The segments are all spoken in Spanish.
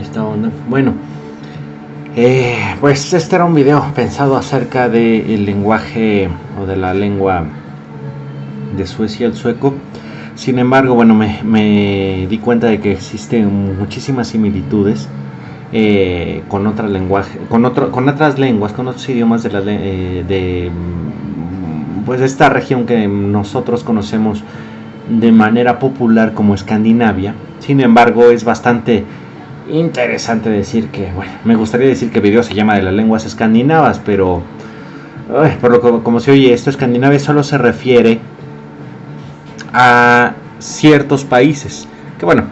Esta onda. Bueno, pues este era un video pensado acerca del lenguaje o de la lengua de Suecia, el sueco. Sin embargo, bueno, me di cuenta de que existen muchísimas similitudes con otras lenguas, con otros idiomas pues de esta región que nosotros conocemos de manera popular como Escandinavia. Sin embargo, es bastante interesante decir que, bueno, me gustaría decir que el video se llama de las lenguas escandinavas, pero por lo que, como se oye, esto Escandinavia solo se refiere a ciertos países que, bueno,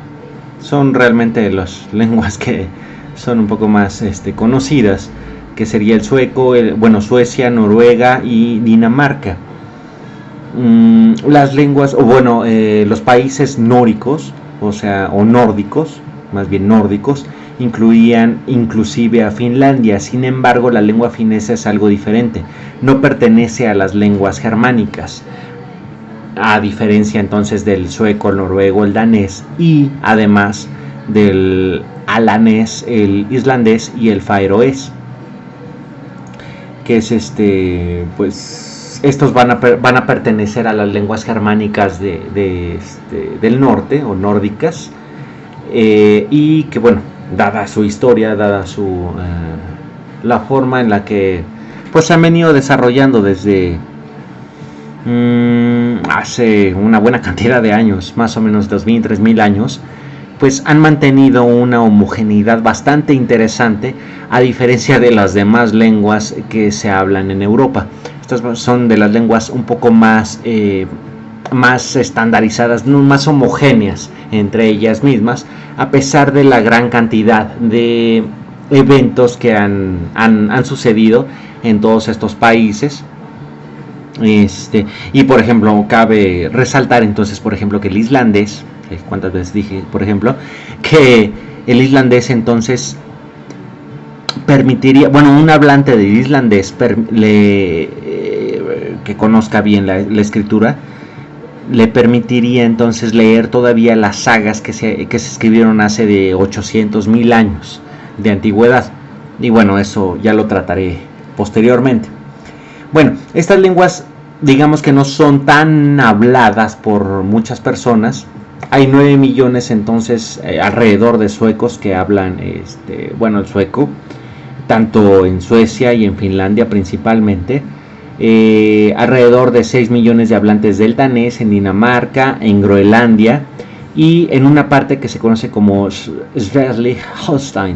son realmente las lenguas que son un poco más conocidas, que sería el sueco, Suecia, Noruega y Dinamarca. Las lenguas, o bueno, los países nórdicos, o nórdicos, más bien nórdicos, incluían inclusive a Finlandia. Sin embargo, la lengua finesa es algo diferente, no pertenece a las lenguas germánicas, a diferencia entonces del sueco, el noruego, el danés, y además del alanés, el islandés y el faroés, que es pues estos van a pertenecer a las lenguas germánicas del norte o nórdicas, y que, bueno, dada su historia, dada la forma en la que pues se han venido desarrollando desde hace una buena cantidad de años, más o menos 2000, 3000 años, pues han mantenido una homogeneidad bastante interesante, a diferencia de las demás lenguas que se hablan en Europa. Estas son de las lenguas un poco más estandarizadas, más homogéneas entre ellas mismas, a pesar de la gran cantidad de eventos que han sucedido en todos estos países. Y por ejemplo, cabe resaltar entonces, por ejemplo, que el islandés, ¿cuántas veces dije, por ejemplo, que el islandés entonces permitiría, bueno, un hablante de islandés que conozca bien la escritura, le permitiría entonces leer todavía las sagas que se escribieron hace de 800,000 años de antigüedad. Y bueno, eso ya lo trataré posteriormente. Bueno, estas lenguas, digamos que no son tan habladas por muchas personas. Hay 9 millones entonces alrededor de suecos que hablan el sueco, tanto en Suecia y en Finlandia principalmente. Alrededor de 6 millones de hablantes del danés en Dinamarca, en Groenlandia y en una parte que se conoce como Schleswig-Holstein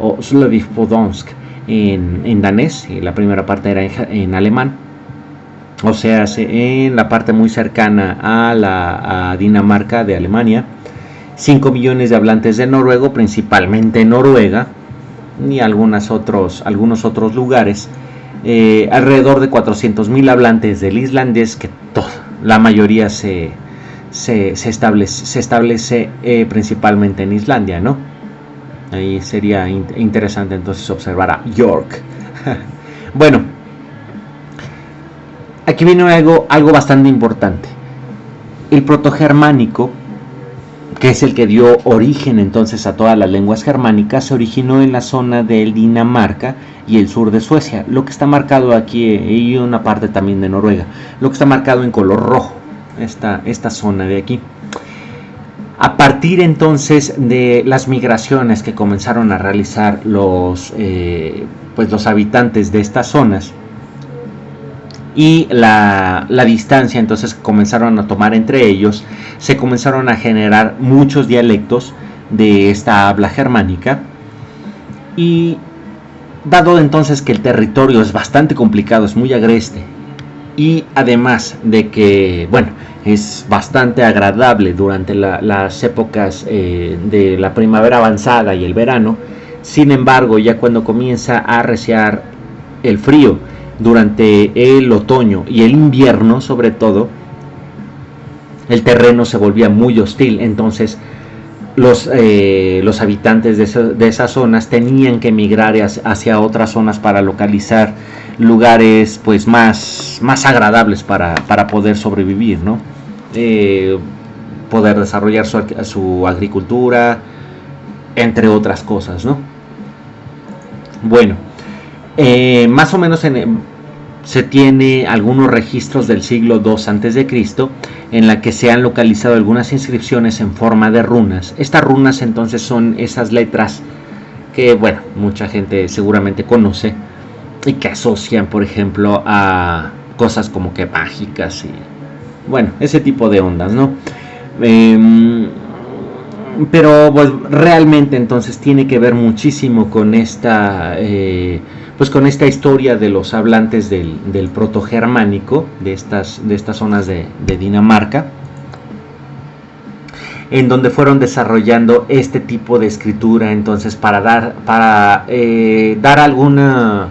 o Slesvig-Podolsk en danés, y la primera parte era en alemán, o sea, en la parte muy cercana a Dinamarca de Alemania. 5 millones de hablantes de noruego, principalmente en Noruega y algunos otros lugares. Alrededor de 400,000 hablantes del islandés, que la mayoría se establece principalmente en Islandia, ¿no? Ahí sería interesante entonces observar a York. Bueno, aquí viene algo bastante importante. El protogermánico, que es el que dio origen entonces a todas las lenguas germánicas, se originó en la zona del Dinamarca y el sur de Suecia, lo que está marcado aquí, y una parte también de Noruega, lo que está marcado en color rojo, esta zona de aquí. A partir entonces de las migraciones que comenzaron a realizar los habitantes de estas zonas, y la distancia entonces que comenzaron a tomar entre ellos, se comenzaron a generar muchos dialectos de esta habla germánica. Y dado entonces que el territorio es bastante complicado, es muy agreste, y además de que, bueno, es bastante agradable durante las épocas de la primavera avanzada y el verano, sin embargo, ya cuando comienza a arreciar el frío durante el otoño y el invierno, sobre todo, el terreno se volvía muy hostil. Entonces los habitantes de esas zonas tenían que emigrar hacia otras zonas para localizar lugares pues más agradables para poder sobrevivir, ¿no? poder desarrollar su agricultura, entre otras cosas, ¿no? Bueno, más o menos se tiene algunos registros del siglo II a.C. en la que se han localizado algunas inscripciones en forma de runas. Estas runas entonces son esas letras que, bueno, mucha gente seguramente conoce y que asocian, por ejemplo, a cosas como que mágicas y, bueno, ese tipo de ondas, ¿no? Pero pues realmente entonces tiene que ver muchísimo con esta con esta historia de los hablantes del protogermánico de estas zonas de Dinamarca, en donde fueron desarrollando este tipo de escritura entonces para dar alguna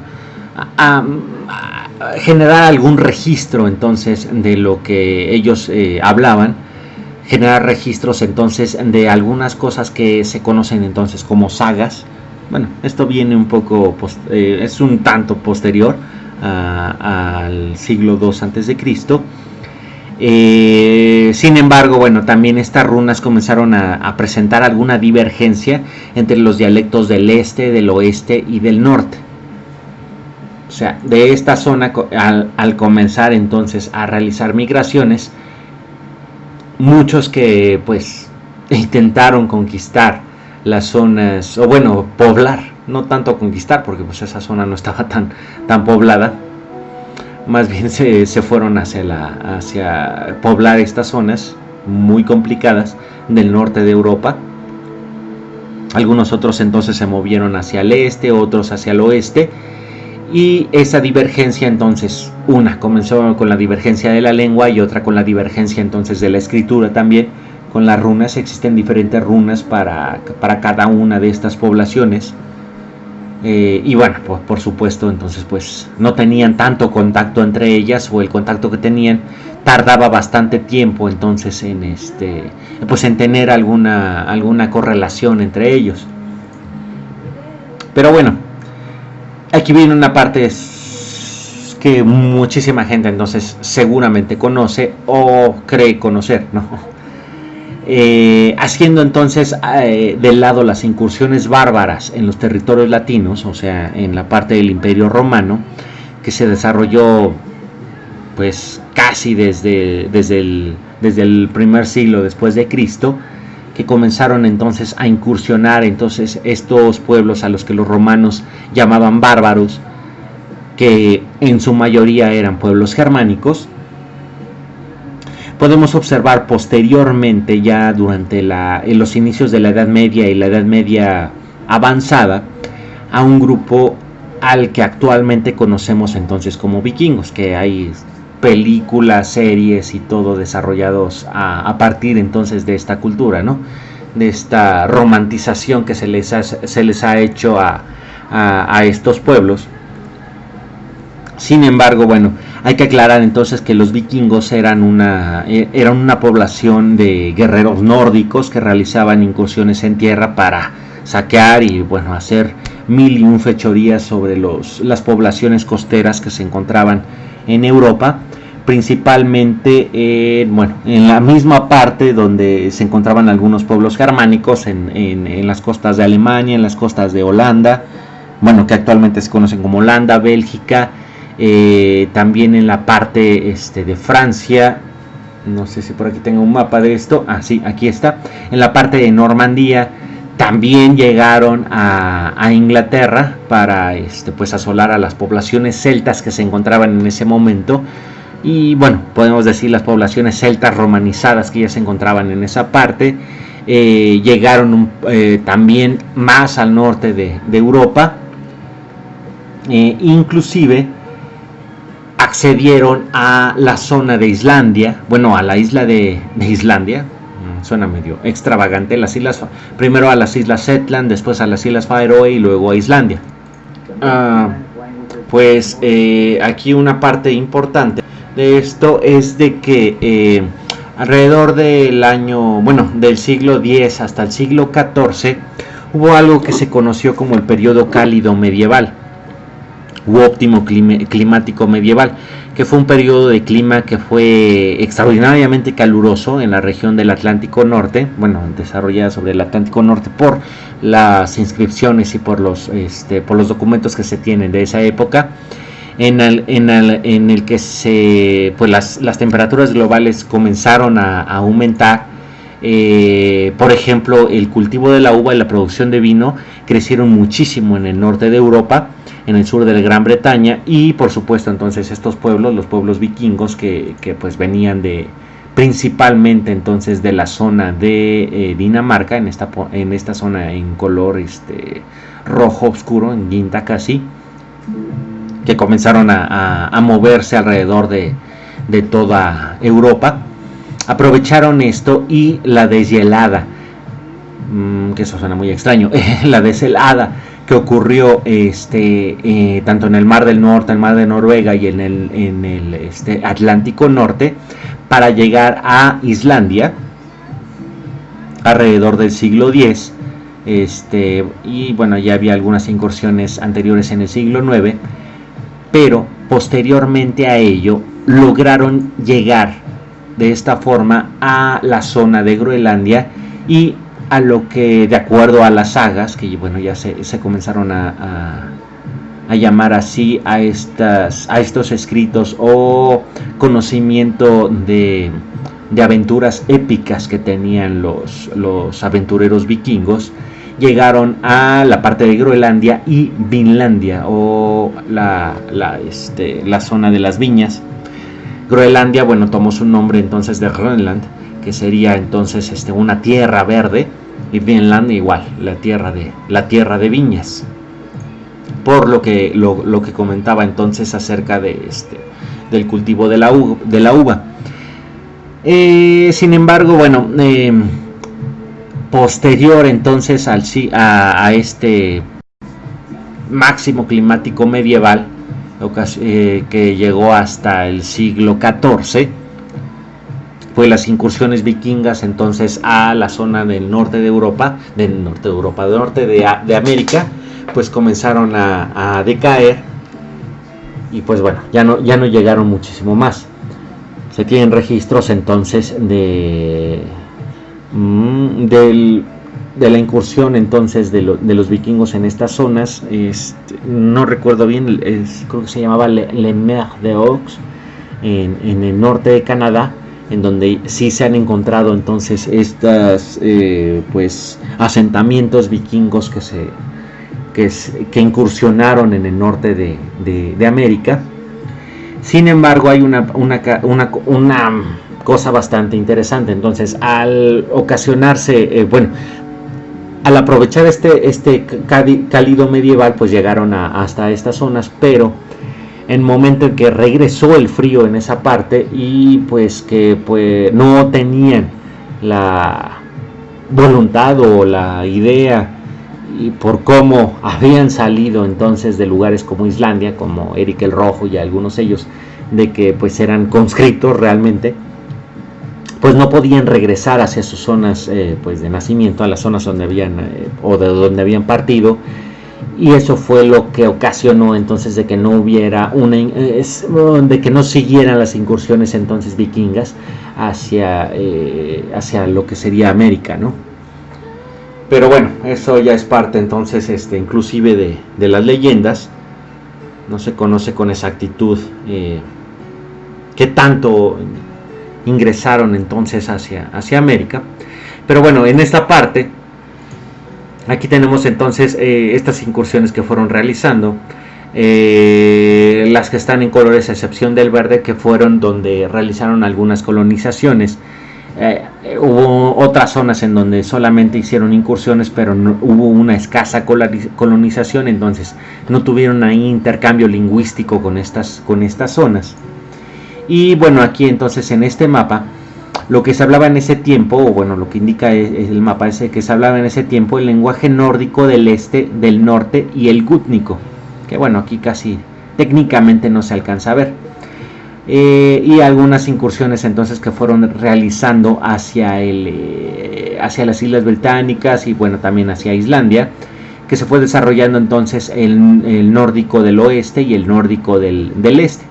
generar algún registro entonces de lo que ellos hablaban, generar registros entonces de algunas cosas que se conocen entonces como sagas. Bueno, esto viene un poco, es un tanto posterior al siglo II a.C. Sin embargo, bueno, también estas runas comenzaron a presentar alguna divergencia entre los dialectos del este, del oeste y del norte. O sea, de esta zona, al comenzar entonces a realizar migraciones, muchos que pues intentaron conquistar las zonas, o bueno, poblar, no tanto conquistar, porque pues esa zona no estaba tan poblada, más bien se fueron hacia poblar estas zonas muy complicadas del norte de Europa. Algunos otros entonces se movieron hacia el este, otros hacia el oeste, y esa divergencia entonces, una comenzó con la divergencia de la lengua y otra con la divergencia entonces de la escritura también. Con las runas existen diferentes runas para cada una de estas poblaciones, y bueno, por supuesto entonces pues no tenían tanto contacto entre ellas, o el contacto que tenían tardaba bastante tiempo entonces en tener alguna correlación entre ellos. Pero bueno, aquí viene una parte que muchísima gente entonces seguramente conoce o cree conocer, ¿no? Haciendo entonces del lado las incursiones bárbaras en los territorios latinos, o sea, en la parte del Imperio Romano, que se desarrolló pues casi desde el primer siglo después de Cristo, que comenzaron entonces a incursionar entonces estos pueblos a los que los romanos llamaban bárbaros, que en su mayoría eran pueblos germánicos. Podemos observar posteriormente, ya durante en los inicios de la Edad Media y la Edad Media avanzada, a un grupo al que actualmente conocemos entonces como vikingos, que hay películas, series y todo desarrollados a partir entonces de esta cultura, ¿no? De esta romantización que se les ha hecho a estos pueblos. Sin embargo, bueno, hay que aclarar entonces que los vikingos eran una población de guerreros nórdicos que realizaban incursiones en tierra para saquear y, bueno, hacer mil y un fechorías sobre las poblaciones costeras que se encontraban en Europa, principalmente en la misma parte donde se encontraban algunos pueblos germánicos, en las costas de Alemania, en las costas de Holanda, bueno, que actualmente se conocen como Holanda, Bélgica. También en la parte de Francia, no sé si por aquí tengo un mapa de esto, sí, aquí está, en la parte de Normandía. También llegaron a Inglaterra para pues asolar a las poblaciones celtas que se encontraban en ese momento, y bueno, podemos decir las poblaciones celtas romanizadas que ya se encontraban en esa parte. Llegaron también más al norte de Europa, inclusive accedieron a la zona de Islandia, bueno, a la isla de Islandia. Suena medio extravagante. Primero a las islas Shetland, después a las islas Faroe y luego a Islandia. Aquí una parte importante de esto es de que alrededor del siglo X hasta el siglo XIV hubo algo que se conoció como el periodo cálido medieval u óptimo climático medieval, que fue un periodo de clima que fue extraordinariamente caluroso en la región del Atlántico Norte, bueno, desarrollada sobre el Atlántico Norte por las inscripciones y por los documentos que se tienen de esa época, en el que pues las temperaturas globales comenzaron a aumentar. Por ejemplo, el cultivo de la uva y la producción de vino crecieron muchísimo en el norte de Europa, en el sur de la Gran Bretaña, y por supuesto entonces estos pueblos, los pueblos vikingos que pues venían principalmente entonces de la zona de Dinamarca, en esta zona en color rojo oscuro, en guinda casi, que comenzaron a moverse alrededor de toda Europa. Aprovecharon esto y la deshielada, que eso suena muy extraño, la deshelada que ocurrió tanto en el Mar del Norte, el Mar de Noruega y en el Atlántico Norte, para llegar a Islandia alrededor del siglo X. Y bueno, ya había algunas incursiones anteriores en el siglo IX, pero posteriormente a ello lograron llegar de esta forma a la zona de Groenlandia, y a lo que, de acuerdo a las sagas, que bueno, ya se comenzaron a llamar así a estos escritos o conocimiento de aventuras épicas que tenían los aventureros vikingos, llegaron a la parte de Groenlandia y Vinlandia, o la zona de las viñas. Groenlandia, bueno, tomó su nombre entonces de Grönland, que sería entonces una tierra verde, y Vinland igual, la tierra de viñas, por lo que comentaba entonces acerca del cultivo de la uva. Sin embargo, bueno, posterior entonces a este máximo climático medieval, que llegó hasta el siglo XIV, fue las incursiones vikingas entonces a la zona del norte de Europa, del norte de América, pues comenzaron a decaer, y pues bueno, ya no llegaron muchísimo más. Se tienen registros entonces de la incursión entonces de los vikingos en estas zonas. No recuerdo bien, creo que se llamaba Le Mer de Aux, en el norte de Canadá, en donde sí se han encontrado entonces estas pues asentamientos vikingos que incursionaron en el norte de América. Sin embargo, hay una cosa bastante interesante. Entonces, al ocasionarse, al aprovechar este cálido medieval, pues llegaron hasta estas zonas, pero en el momento en que regresó el frío en esa parte, y pues que no tenían la voluntad o la idea, y por cómo habían salido entonces de lugares como Islandia, como Eric el Rojo y algunos de ellos, de que pues eran conscriptos realmente, pues no podían regresar hacia sus zonas pues de nacimiento, a las zonas donde habían o de donde habían partido, y eso fue lo que ocasionó entonces de que no hubiera de que no siguieran las incursiones entonces vikingas hacia lo que sería América, ¿no? Pero bueno, eso ya es parte entonces inclusive de las leyendas. No se conoce con exactitud qué tanto ingresaron entonces hacia América. Pero bueno, en esta parte aquí tenemos entonces estas incursiones que fueron realizando, las que están en colores a excepción del verde, que fueron donde realizaron algunas colonizaciones. Hubo otras zonas en donde solamente hicieron incursiones, pero no, hubo una escasa colonización, entonces no tuvieron ahí intercambio lingüístico con estas zonas. Y bueno, aquí entonces en este mapa, lo que se hablaba en ese tiempo, o bueno, lo que indica el mapa ese, que se hablaba en ese tiempo, el lenguaje nórdico del este, del norte, y el gútnico, que bueno, aquí casi técnicamente no se alcanza a ver. Y algunas incursiones entonces que fueron realizando hacia las Islas Británicas, y bueno, también hacia Islandia, que se fue desarrollando entonces el nórdico del oeste y el nórdico del este.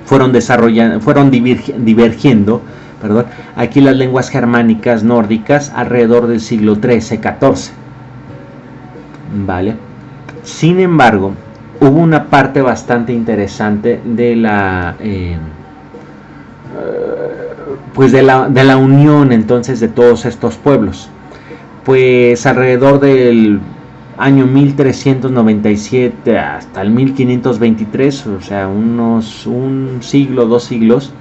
fueron divergiendo, perdón, aquí las lenguas germánicas nórdicas alrededor del siglo XIII-XIV. ¿Vale? Sin embargo, hubo una parte bastante interesante de la pues de la unión entonces de todos estos pueblos. Pues alrededor del año 1397 hasta el 1523, o sea, un siglo, 2 siglos,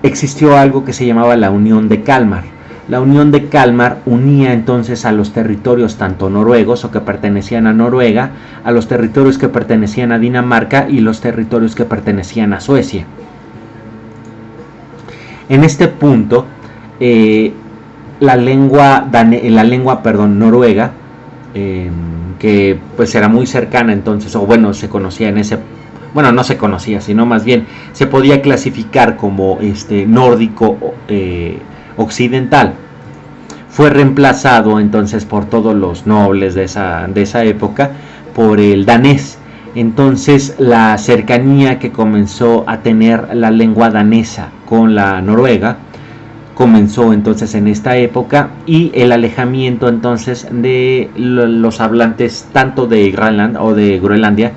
existió algo que se llamaba la Unión de Kalmar. La Unión de Kalmar unía entonces a los territorios tanto noruegos o que pertenecían a Noruega, a los territorios que pertenecían a Dinamarca y los territorios que pertenecían a Suecia. En este punto, la lengua noruega, que pues era muy cercana entonces, o bueno, se conocía en ese, bueno, no se conocía, sino más bien se podía clasificar como nórdico occidental, fue reemplazado entonces por todos los nobles de esa época por el danés. Entonces la cercanía que comenzó a tener la lengua danesa con la noruega comenzó entonces en esta época, y el alejamiento entonces de los hablantes tanto de Groenland o de Groenlandia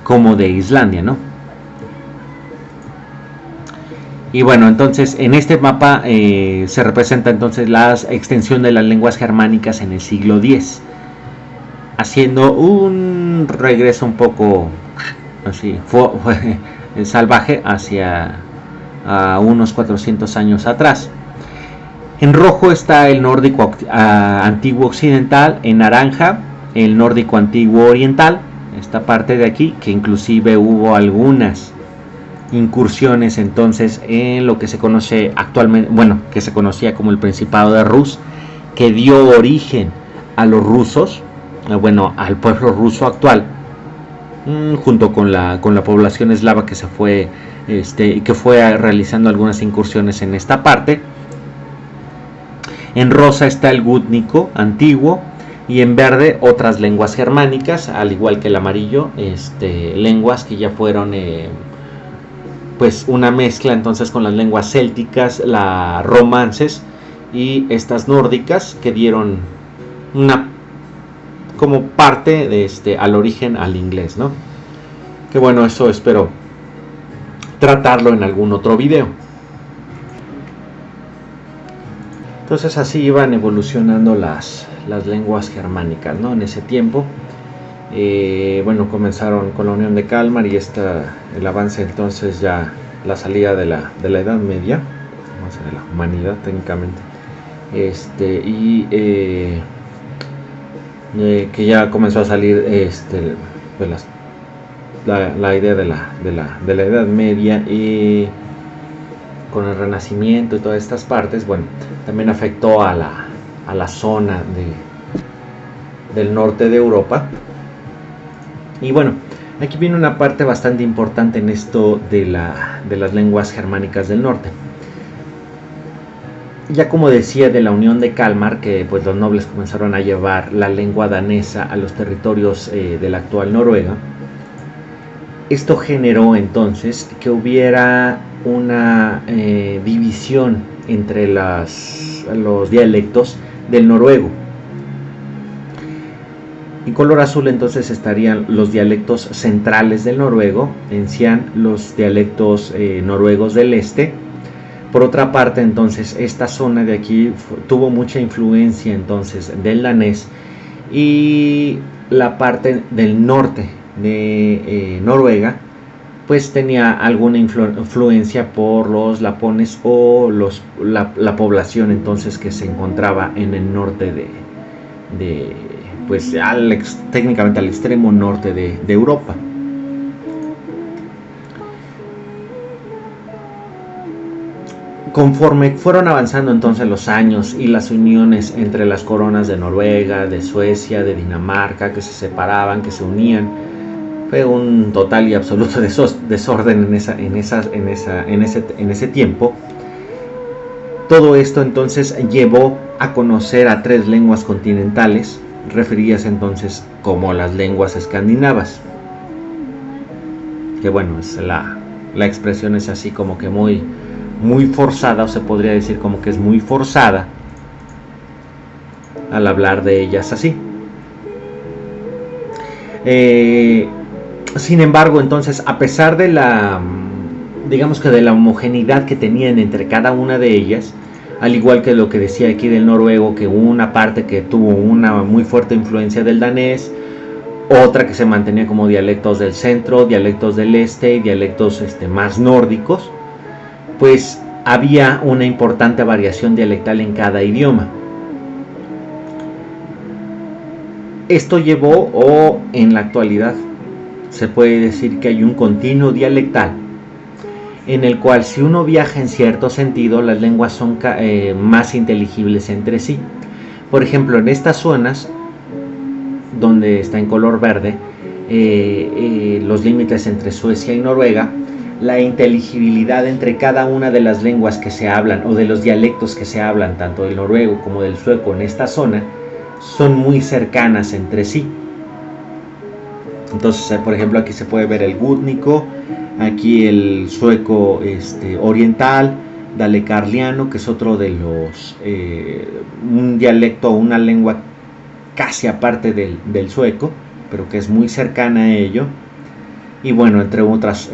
como de Islandia, ¿no? Y bueno, entonces en este mapa se representa entonces la extensión de las lenguas germánicas en el siglo X, haciendo un regreso un poco así salvaje hacia unos 400 años atrás. En rojo está el nórdico antiguo occidental, en naranja el nórdico antiguo oriental, esta parte de aquí, que inclusive hubo algunas incursiones entonces en lo que se conoce actualmente, bueno, que se conocía como el Principado de Rus, que dio origen a los rusos, bueno, al pueblo ruso actual, junto con la población eslava que se fue, que fue realizando algunas incursiones en esta parte. En rosa está el gútnico antiguo, y en verde otras lenguas germánicas, al igual que el amarillo, lenguas que ya fueron pues una mezcla entonces con las lenguas célticas, las romances y estas nórdicas, que dieron una como parte de al origen al inglés, ¿no? Que bueno, eso espero tratarlo en algún otro video. Entonces así iban evolucionando las lenguas germánicas, ¿no? En ese tiempo, bueno, comenzaron con la Unión de Kalmar y el avance entonces ya la salida de la Edad Media, vamos a ver, la humanidad técnicamente, que ya comenzó a salir la idea de la Edad Media, y con el Renacimiento y todas estas partes, bueno, también afectó a la zona del norte de Europa. Y bueno, aquí viene una parte bastante importante en esto de las lenguas germánicas del norte. Ya como decía, de la Unión de Kalmar, que pues los nobles comenzaron a llevar la lengua danesa a los territorios de la actual Noruega. Esto generó entonces que hubiera una división entre los dialectos del noruego. En color azul entonces estarían los dialectos centrales del noruego, en cian los dialectos noruegos del este. Por otra parte, entonces, esta zona de aquí tuvo mucha influencia entonces del danés, y la parte del norte de Noruega pues tenía alguna influencia por los lapones o la población entonces que se encontraba en el norte pues técnicamente al extremo norte de Europa. Conforme fueron avanzando entonces los años y las uniones entre las coronas de Noruega, de Suecia, de Dinamarca, que se separaban, que se unían, fue un total y absoluto desorden en ese tiempo. Todo esto entonces llevó a conocer a 3 lenguas continentales, referidas entonces como las lenguas escandinavas, que bueno, es la expresión es así como que muy forzada, o se podría decir como que es muy forzada al hablar de ellas así. Sin embargo, entonces, a pesar de la, digamos que de la homogeneidad que tenían entre cada una de ellas, al igual que lo que decía aquí del noruego, que hubo una parte que tuvo una muy fuerte influencia del danés, otra que se mantenía como dialectos del centro, dialectos del este y dialectos más nórdicos, pues había una importante variación dialectal en cada idioma. Esto llevó, o en la actualidad se puede decir que hay un continuo dialectal en el cual, si uno viaja en cierto sentido, las lenguas son más inteligibles entre sí. Por ejemplo, en estas zonas donde está en color verde los límites entre Suecia y Noruega, la inteligibilidad entre cada una de las lenguas que se hablan, o de los dialectos que se hablan, tanto del noruego como del sueco en esta zona, son muy cercanas entre sí. Entonces, por ejemplo, aquí se puede ver el gutnico, aquí el sueco oriental, dalecarliano, que es otro de los, un dialecto o una lengua casi aparte del sueco, pero que es muy cercana a ello. Y bueno, entre otras,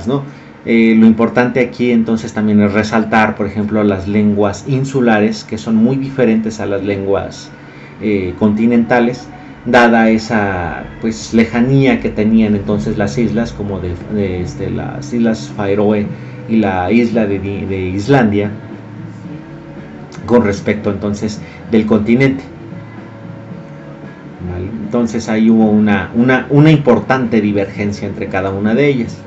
¿no? Lo importante aquí entonces también es resaltar, por ejemplo, las lenguas insulares, que son muy diferentes a las lenguas continentales, dada esa pues lejanía que tenían entonces las islas, como las islas Faroe y la isla de Islandia, con respecto entonces del continente. ¿Vale? Entonces ahí hubo una importante divergencia entre cada una de ellas.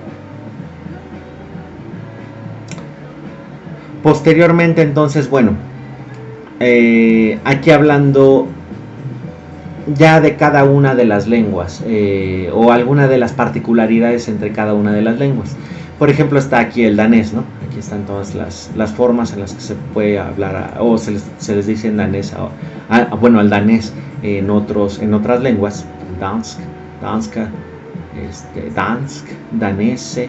Posteriormente, entonces, bueno, aquí hablando ya de cada una de las lenguas, o alguna de las particularidades entre cada una de las lenguas. Por ejemplo, está aquí el danés, ¿no? Aquí están todas las formas en las que se puede hablar, o se les dice en danés, bueno, al danés en otras lenguas, dansk, danska, dansk, danese,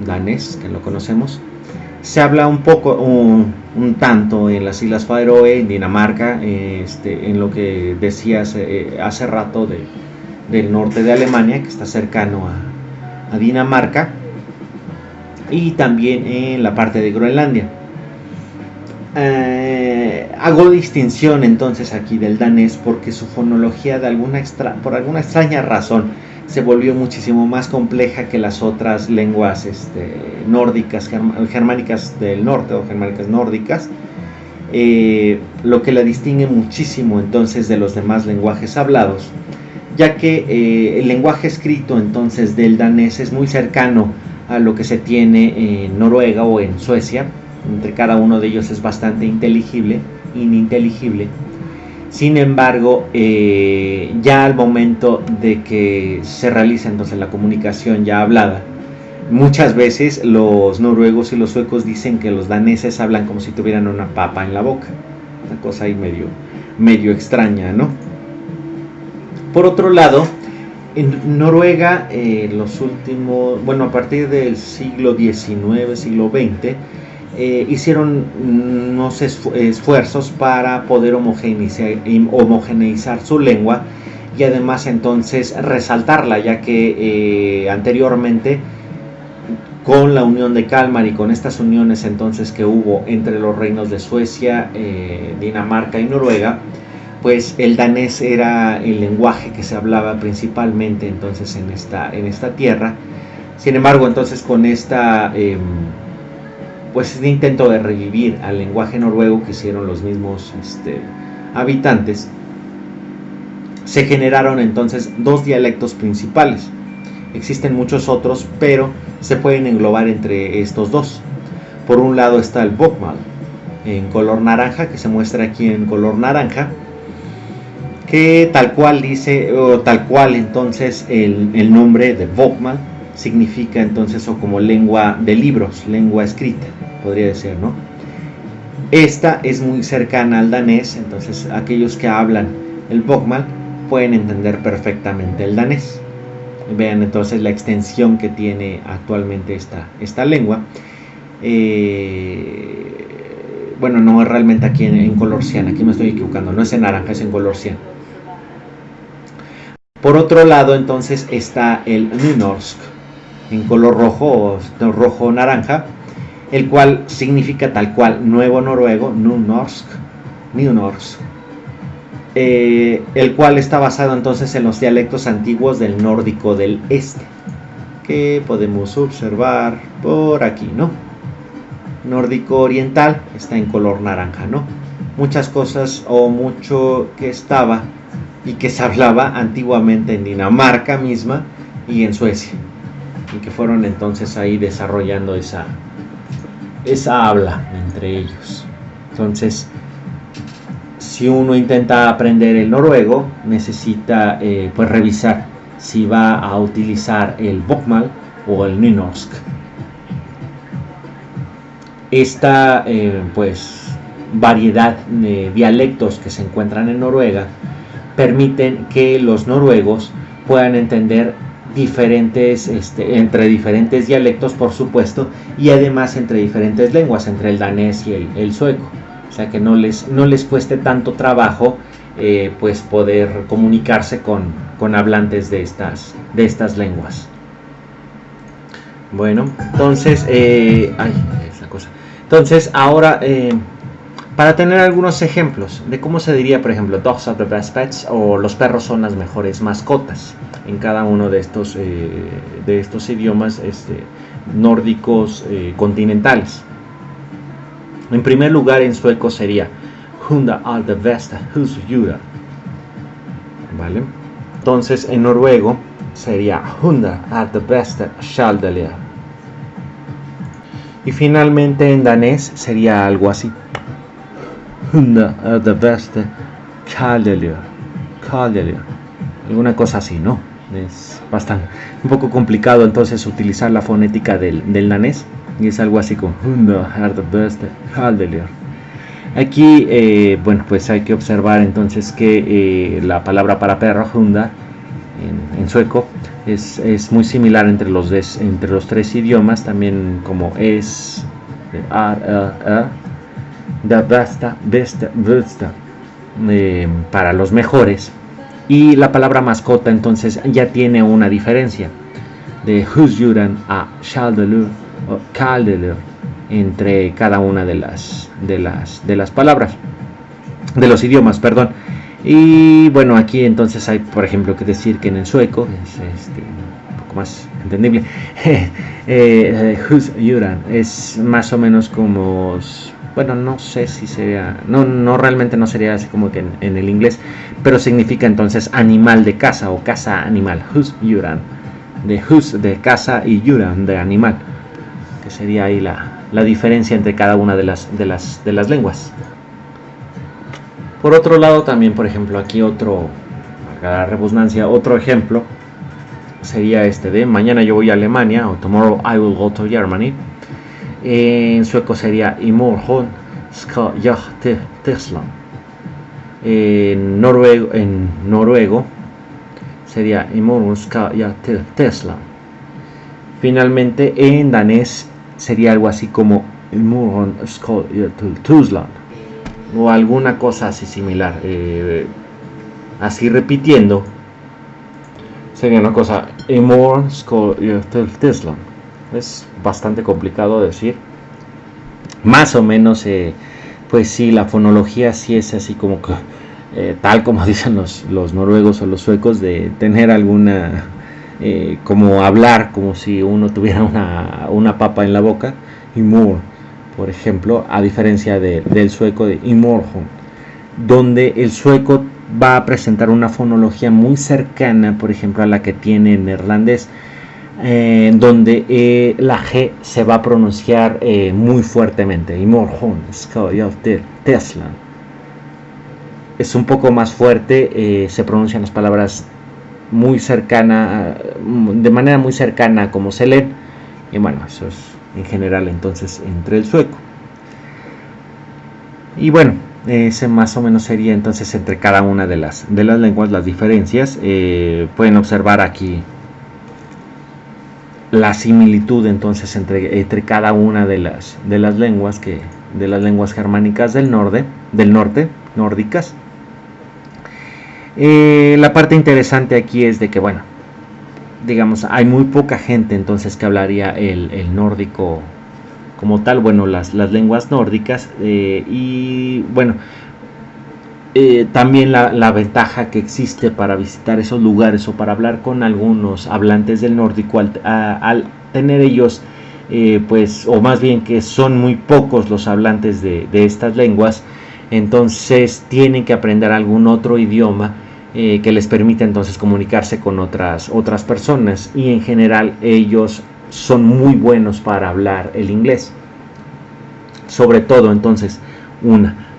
danés, que lo conocemos. Se habla un poco, un tanto en las Islas Faroe, en Dinamarca, en lo que decías hace rato del norte de Alemania, que está cercano a Dinamarca, y también en la parte de Groenlandia. Hago distinción entonces aquí del danés porque su fonología por alguna extraña razón se volvió muchísimo más compleja que las otras lenguas nórdicas, germánicas del norte, o germánicas nórdicas, lo que la distingue muchísimo entonces de los demás lenguajes hablados, ya que el lenguaje escrito entonces del danés es muy cercano a lo que se tiene en Noruega o en Suecia. Entre cada uno de ellos es bastante ininteligible. Sin embargo, ya al momento de que se realiza entonces la comunicación ya hablada, muchas veces los noruegos y los suecos dicen que los daneses hablan como si tuvieran una papa en la boca. Una cosa ahí medio extraña, ¿no? Por otro lado, en Noruega, a partir del siglo XIX, siglo XX, hicieron unos esfuerzos para poder homogeneizar su lengua, y además entonces resaltarla, ya que anteriormente, con la unión de Kalmar y con estas uniones entonces que hubo entre los reinos de Suecia, Dinamarca y Noruega, pues el danés era el lenguaje que se hablaba principalmente entonces en esta tierra. Sin embargo, entonces con este intento de revivir al lenguaje noruego que hicieron los mismos habitantes, se generaron entonces dos dialectos principales. Existen muchos otros, pero se pueden englobar entre estos dos. Por un lado está el bokmål en color naranja, que se muestra aquí en color naranja, que tal cual entonces el nombre de bokmål significa entonces, o como lengua de libros, lengua escrita, podría decir, ¿no? Esta es muy cercana al danés, entonces aquellos que hablan el bokmål pueden entender perfectamente el danés. Vean entonces la extensión que tiene actualmente esta lengua. Bueno, no es realmente aquí en color cian, aquí me estoy equivocando, no es en naranja, es en color cian. Por otro lado, entonces está el Nynorsk, en color rojo o rojo naranja, el cual significa tal cual nuevo noruego, Nynorsk, el cual está basado entonces en los dialectos antiguos del nórdico del este, que podemos observar por aquí, ¿no? Nórdico oriental está en color naranja, ¿no? Muchas cosas o mucho que estaba y que se hablaba antiguamente en Dinamarca misma y en Suecia, y que fueron entonces ahí desarrollando esa habla entre ellos. Entonces, si uno intenta aprender el noruego, necesita pues revisar si va a utilizar el bokmål o el nynorsk. Esta pues variedad de dialectos que se encuentran en Noruega permiten que los noruegos puedan entender entre diferentes dialectos, por supuesto, y además entre diferentes lenguas, entre el danés y el sueco. O sea que no les cueste tanto trabajo pues poder comunicarse con hablantes de estas lenguas. Bueno, entonces, entonces ahora para tener algunos ejemplos de cómo se diría, por ejemplo, dogs are the best pets, o los perros son las mejores mascotas, en cada uno de estos idiomas nórdicos continentales. En primer lugar, en sueco sería hundar are the best husdjur, ¿vale? Entonces en noruego sería hundar are the best kjæledyr. Y finalmente en danés sería algo así: hundar are the best kjæledyr. Alguna cosa así, ¿no? Es un poco complicado entonces utilizar la fonética del danés, y es algo así como hundar are the best kjæledyr. Aquí, bueno, pues hay que observar entonces que la palabra para perro, hundar, en sueco, es muy similar entre los tres idiomas, también como es the best, para los mejores. Y la palabra mascota entonces ya tiene una diferencia de husdjuren a kjæledyr o kjæledyr entre cada una de las palabras, de los idiomas, perdón. Y bueno, aquí entonces hay, por ejemplo, que decir que en el sueco es un poco más entendible. Husdjuren es más o menos como, bueno, no sé si sería, no realmente no sería así como que en el inglés, pero significa entonces animal de casa o casa animal. Husdjuren, de casa, y juren de animal, que sería ahí la diferencia entre cada una de las lenguas. Por otro lado, también, por ejemplo, aquí otro ejemplo sería de mañana yo voy a Alemania, o tomorrow I will go to Germany. En sueco sería i morgon skal jeg til Tyskland. En noruego sería i morgen skal jeg til Tyskland. Finalmente, en danés sería algo así como i morgen skal jeg til Tyskland, o alguna cosa así similar, así repitiendo sería una cosa i morgen skal jeg til Tyskland. Es bastante complicado decir, más o menos, pues sí, la fonología sí es así como que tal como dicen los noruegos o los suecos, de tener alguna como hablar como si uno tuviera una papa en la boca, i morgen, por ejemplo, a diferencia del sueco de i morgen, donde el sueco va a presentar una fonología muy cercana, por ejemplo, a la que tiene en neerlandés, donde la G se va a pronunciar muy fuertemente. I morgen skal jeg til Tyskland. Es un poco más fuerte, se pronuncian las palabras muy cercana, de manera muy cercana como se leen, y bueno, eso es en general entonces entre el sueco. Y bueno, ese más o menos sería entonces entre cada una de las lenguas las diferencias. Pueden observar aquí la similitud entonces entre cada una de las lenguas de las lenguas germánicas del norte nórdicas. La parte interesante aquí es de que, bueno, digamos, hay muy poca gente entonces que hablaría el nórdico como tal, bueno, las lenguas nórdicas, y bueno, también la ventaja que existe para visitar esos lugares o para hablar con algunos hablantes del nórdico al tener ellos, pues, o más bien que son muy pocos los hablantes de estas lenguas, entonces tienen que aprender algún otro idioma que les permita entonces comunicarse con otras personas, y en general ellos son muy buenos para hablar el inglés, sobre todo entonces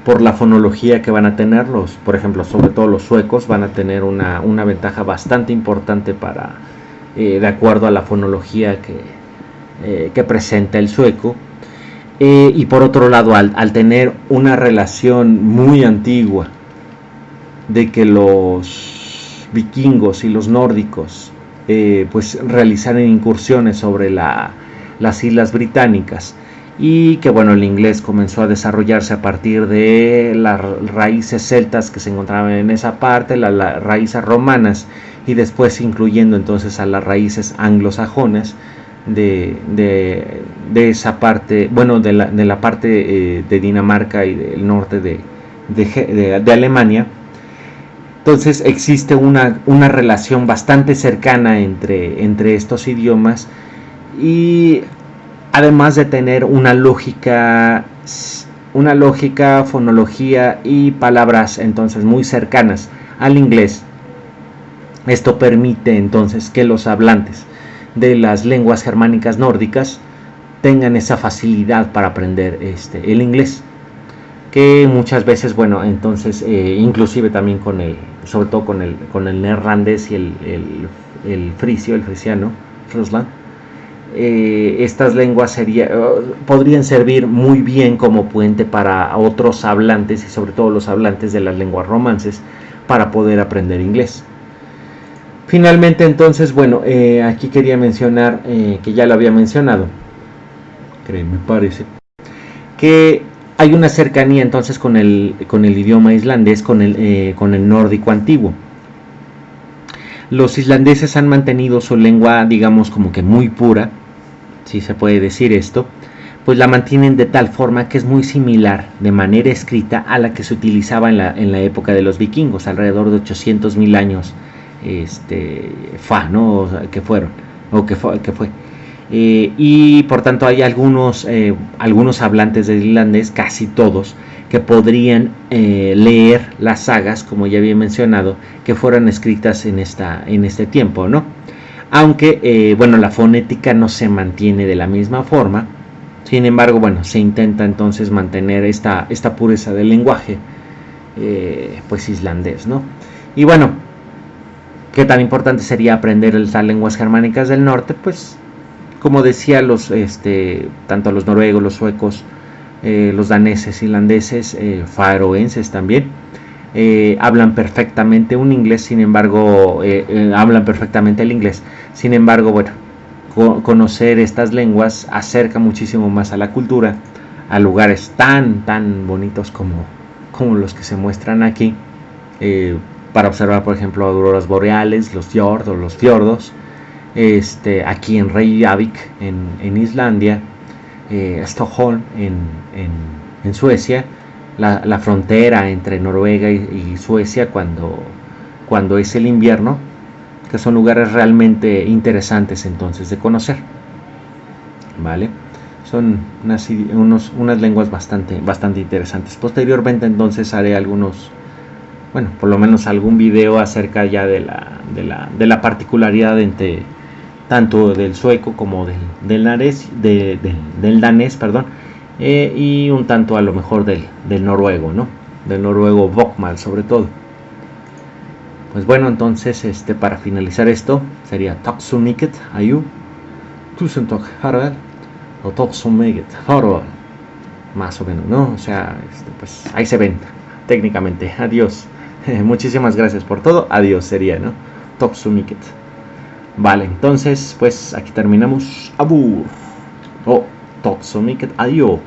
por la fonología que van a tener por ejemplo, sobre todo los suecos van a tener una ventaja bastante importante para, de acuerdo a la fonología que presenta el sueco. Y por otro lado, al tener una relación muy antigua de que los vikingos y los nórdicos pues realizaron incursiones sobre las islas británicas, y que, bueno, el inglés comenzó a desarrollarse a partir de las raíces celtas que se encontraban en esa parte, las raíces romanas, y después incluyendo entonces a las raíces anglosajonas de esa parte, bueno, de la parte de Dinamarca y del norte de Alemania. Entonces existe una relación bastante cercana entre estos idiomas, y además de tener una lógica, fonología y palabras entonces muy cercanas al inglés, esto permite entonces que los hablantes de las lenguas germánicas nórdicas tengan esa facilidad para aprender el inglés, que muchas veces, bueno, entonces inclusive también sobre todo con el neerlandés y el frisiano, Friesland, estas lenguas podrían servir muy bien como puente para otros hablantes, y sobre todo los hablantes de las lenguas romances, para poder aprender inglés. Finalmente, entonces, bueno, aquí quería mencionar, que ya lo había mencionado, me parece, que hay una cercanía entonces con el idioma islandés, con el nórdico antiguo. Los islandeses han mantenido su lengua, digamos, como que muy pura, si se puede decir esto, pues la mantienen de tal forma que es muy similar de manera escrita a la que se utilizaba en la época de los vikingos, alrededor de 800.000 años ¿no? que fue. Y por tanto hay algunos hablantes de islandés, casi todos, que podrían leer las sagas, como ya había mencionado, que fueron escritas en este tiempo, ¿no? Aunque, bueno, la fonética no se mantiene de la misma forma. Sin embargo, bueno, se intenta entonces mantener esta pureza del lenguaje, pues islandés, ¿no? Y bueno, ¿qué tan importante sería aprender las lenguas germánicas del norte? Pues, como decía, tanto los noruegos, los suecos, los daneses, irlandeses, faroenses también, hablan perfectamente un inglés, sin embargo, hablan perfectamente el inglés. Sin embargo, bueno, conocer estas lenguas acerca muchísimo más a la cultura, a lugares tan bonitos como los que se muestran aquí, para observar, por ejemplo, auroras boreales, los fiordos, aquí en Reykjavik, en Islandia, Stockholm, en Suecia, la frontera entre Noruega y Suecia cuando es el invierno, que son lugares realmente interesantes entonces de conocer, ¿vale? Son unas lenguas bastante interesantes. Posteriormente entonces haré bueno, por lo menos algún video acerca ya de la particularidad entre tanto del sueco como del danés, perdón, y un tanto a lo mejor del noruego, ¿no? Del noruego bokmål sobre todo. Pues bueno, entonces para finalizar esto sería Takk så mycket, ayu, tusen takk farvel, o takk så mycket farvel, más o menos, ¿no? O sea, pues ahí se ven técnicamente. Adiós. Muchísimas gracias por todo. Adiós sería, ¿no? Takk så mycket. Vale, entonces pues aquí terminamos. Abur. Oh, tot som mycket adjö.